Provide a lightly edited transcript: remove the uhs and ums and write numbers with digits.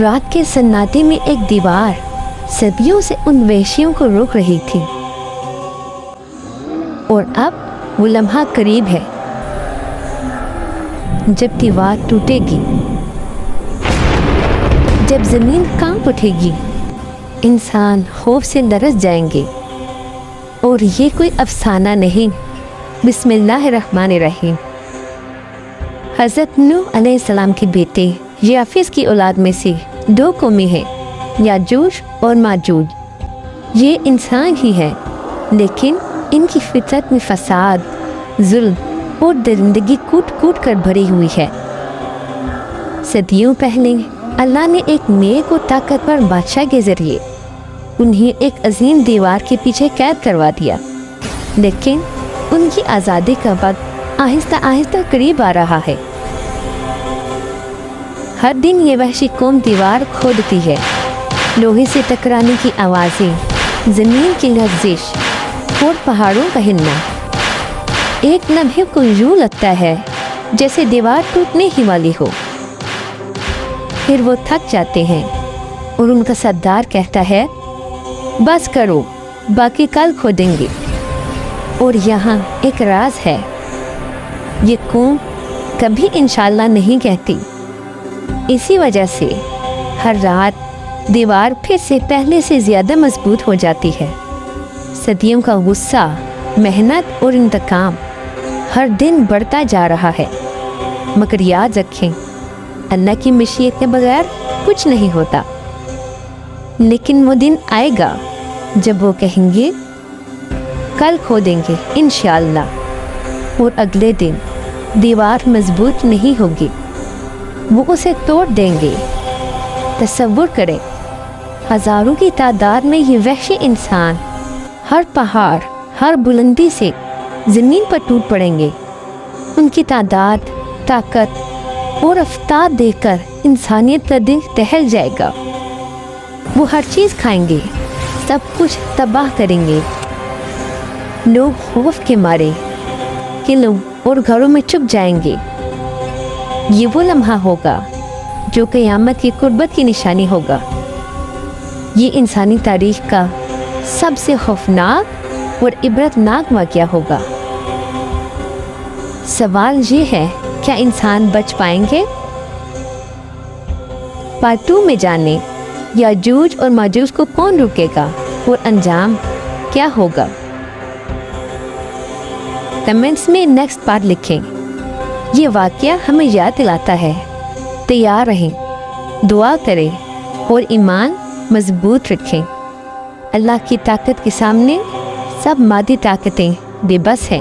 رات کے سناٹے میں ایک دیوار صدیوں سے ان وحشیوں کو روک رہی تھی، اور اب وہ لمحہ قریب ہے جب دیوار ٹوٹے گی، جب زمین کانپ اٹھے گی، انسان خوف سے لرز جائیں گے۔ اور یہ کوئی افسانہ نہیں، بسم اللہ الرحمن الرحیم۔ حضرت نوح علیہ السلام کے بیٹے یافس کی اولاد میں سے دو قومیں ہیں، یاجوج اور ماجوج۔ یہ انسان ہی ہیں، لیکن ان کی فطرت میں فساد، ظلم اور درندگی کوٹ کوٹ کر بھری ہوئی ہے۔ صدیوں پہلے اللہ نے ایک نیک اور طاقتور بادشاہ کے ذریعے انہیں ایک عظیم دیوار کے پیچھے قید کروا دیا، لیکن ان کی آزادی کا وقت آہستہ آہستہ قریب آ رہا ہے۔ ہر دن یہ وحشی قوم دیوار کھودتی ہے، لوہے سے ٹکرانے کی آوازیں، زمین کی لرزش اور پہاڑوں کا ہلنا۔ ایک لمحے کو یوں لگتا ہے جیسے دیوار ٹوٹنے ہی والی ہو، پھر وہ تھک جاتے ہیں اور ان کا سردار کہتا ہے بس کرو، باقی کل کھودیں گے۔ اور یہاں ایک راز ہے، یہ قوم کبھی انشاءاللہ نہیں کہتی۔ اسی وجہ سے ہر رات دیوار پھر سے پہلے سے زیادہ مضبوط ہو جاتی ہے۔ صدیوں کا غصہ، محنت اور انتقام ہر دن بڑھتا جا رہا ہے، مگر یاد رکھیں اللہ کی مشیت کے بغیر کچھ نہیں ہوتا۔ لیکن وہ دن آئے گا جب وہ کہیں گے کل کھودیں گے انشاءاللہ، اور اگلے دن دیوار مضبوط نہیں ہوگی، وہ اسے توڑ دیں گے۔ تصور کریں، ہزاروں کی تعداد میں یہ وحشی انسان ہر پہاڑ، ہر بلندی سے زمین پر ٹوٹ پڑیں گے۔ ان کی تعداد، طاقت اور رفتار دیکھ کر انسانیت کا دل دہل جائے گا۔ وہ ہر چیز کھائیں گے، سب کچھ تباہ کریں گے۔ لوگ خوف کے مارے قلعوں اور گھروں میں چھپ جائیں گے۔ یہ وہ لمحہ ہوگا جو قیامت کی قربت کی نشانی ہوگا۔ یہ انسانی تاریخ کا سب سے خوفناک اور عبرتناک واقعہ ہوگا۔ سوال یہ ہے، کیا انسان بچ پائیں گے؟ پارٹ 2 میں جانیں یاجوج اور ماجوج کو کون روکے گا اور انجام کیا ہوگا۔ کمنٹس میں نیکسٹ پارٹ لکھیں۔ یہ واقعہ ہمیں یاد دلاتا ہے، تیار رہیں، دعا کریں اور ایمان مضبوط رکھیں۔ اللہ کی طاقت کے سامنے سب مادی طاقتیں بے بس ہیں۔